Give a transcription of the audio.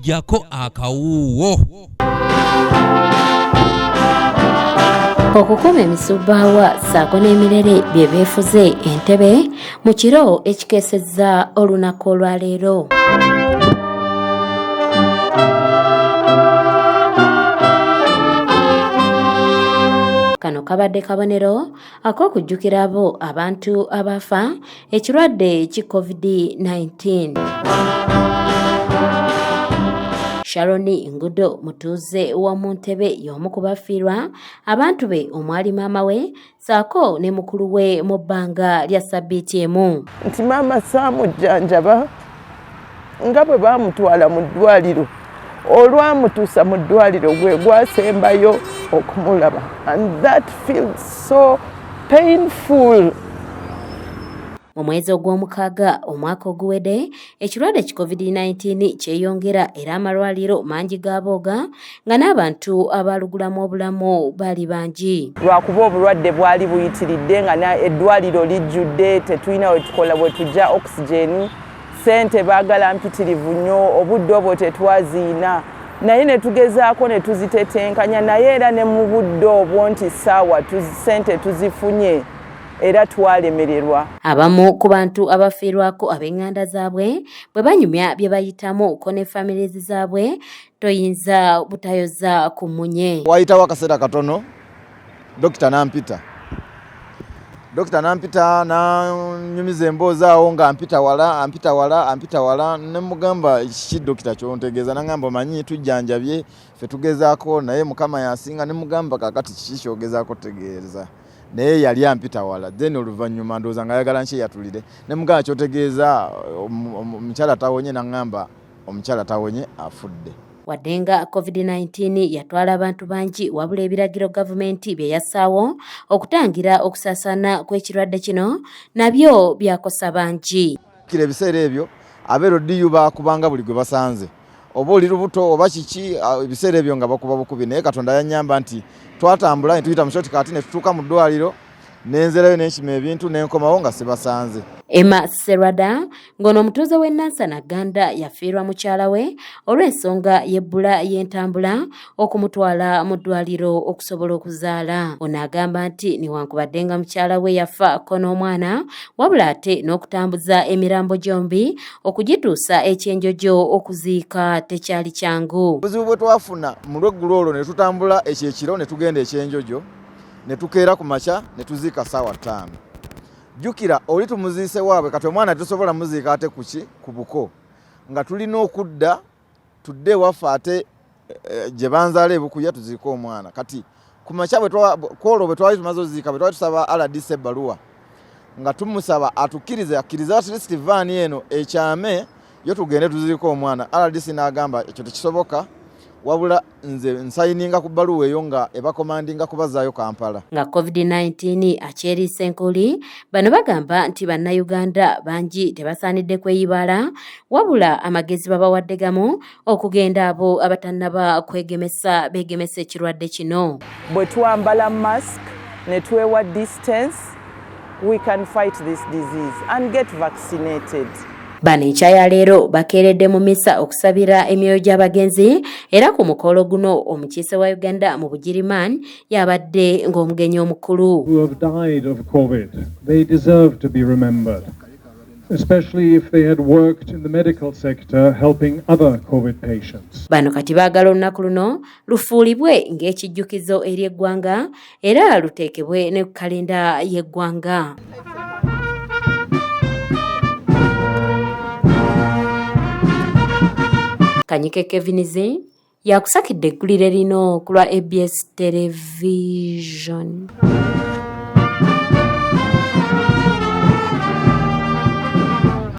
jako akawuwo. Okukuba emisubbaawa ssaako n'emirere bye beefuze Entebbe mu kiro ekikeesezza olunaku olwaleero. Kano kabadde kabonero ak'okujjukira abo abantu abaafa ekirwadde ki COVID-19. Sharon Ngudo mutuuze w'omu Ntebbe y'omu ku bafiirwa abantu be omwali maama we ssaako ne mukulu we mu bbanga lya ssabbiiti emu. Nti maama saamujjanjaba nga bwe baamutwala mu ddwaliro, olwamutuusa mu ddwaliro gwe gwasembayo okumulaba, and that feels so painful. Mu mwezi ogw'omukaaga omwaka oguwedde ekirwadde ki COVID-19 kyeyongera era amalwaliro mangi gabooga nga n'abantu abalugulamu obulamu bali bangi. Lwakuba obulwadde bwali buyitiridde nga eddwaliro lijjudde, tetulina we tukola bwe tujja oxygen, ssente baagala mpitirivu nnyo, obudde obwo tetwaziina, naye ne tugezaako ne tuzitetenkanya, naye era ne mu budde obwo nti ssaawa ssente tuzifunye era twalemererwa. Abamu ku bantu abafiirwako ab'enganda zaabwe bwe banyumya bye bayitamu ko ne famirizi zaabwe toyinza butayoza ku munye. Wayitawo akaseera katono Dokita nampita nanyumiza emboozi awo nga ampita wala ne mugamba ki dokita kyontegeeza, nangamba manyi tujjanjabye ffe tugezaako naye Mukama yasinga, ne mugamba kakati kiki kyogezaako tegeeza. Naye yali ampita wala, then oluvannyuma ndowooza nga ayagala nki yatulire, ne mugamba kyotegeeza omukyala tawonye, nangamba omukyala tawonye afudde. Wadde nga COVID-19 yatwala abantu bangi wabula ebiragiro gavumenti bye yassaawo okutangira okusaasaana kw'ekirwadde kino nabyo byakosa bangi. Kira ebiseera ebyo abeerodiyo baakubanga buli gwe basanze, oba oli lubuto oba kiki, ebiseera ebyo nga bakuba bukubi, naye Katonda yannyamba nti twatambula ne tuyita mu shortcut ne tutuuka mu ddwaliro, nenzerayo nenkima ebintu nenkomawo nga sibasanze. Emma Serada ng'ono omutuuze w'e Nansana Ganda yafiirwa mukyala we olw'ensonga y'ebbula y'entambula okumutwala mu ddwaliro okusobola okuzaala. Ono agamba nti newankubadde nga mukyala we yafa ko n'omwana, wabula ate n'okutambuza emirambo gyombi okugituusa ekyenjojo okuziika tekyali kyangu. Obuzibu bwe twafuna mu lweggulo olwo ne tutambula ekyekiro ne tugenda ekyenjojo ne tukeera ku makya ne tuziika ssaawa 5. Jjukira oli tumuziise waabwe kati omwana tusobola muziika ate kuki ku buko nga tulina okudda tudde ewaffe ate gye banzaala ebukuya tuziika omwana. Kati ku makya kwolwo bwe twali tumaze oziika bwe twali tusaba RDC ebbaluwa nga tumusaba akkiriza at least vaani eno ekyame yo tugende tuziika omwana. RDC n'agamba ekyo tekisoboka, wabula nze nsayininga ku bbaluwa eyo nga ebakomandinga kubazaayo Kampala. Nga COVID-19 akyeriisa enkuli, bano bagamba nti bannayuganda bangi tebasaanidde kweyibaala, wabula amagezi babawadde gamu okugenda abo abatannaba kwegemesa beegemesa ekirwadde kino. Bwe twambala mask ne twewa distance, we can fight this disease and get vaccinated. Bano enkya leero bakeeredde mu misa okusabira emyoyo gy'abagenzi era ku mukolo guno omukiise wa Uganda mu Bugirimaani yabadde ng'omugenyi omukulu. Who have died of COVID, they deserve to be remembered, especially if they had worked in the medical sector helping other COVID patients. Bano kati baagala olunaku luno lufuulibwe ng'ekijjukizo eri eggwanga era luteekebwe ne ku kalenda y'eggwanga. Kanyike Kevinizi yakusakidde eggulire lino ku lwa ABS Television.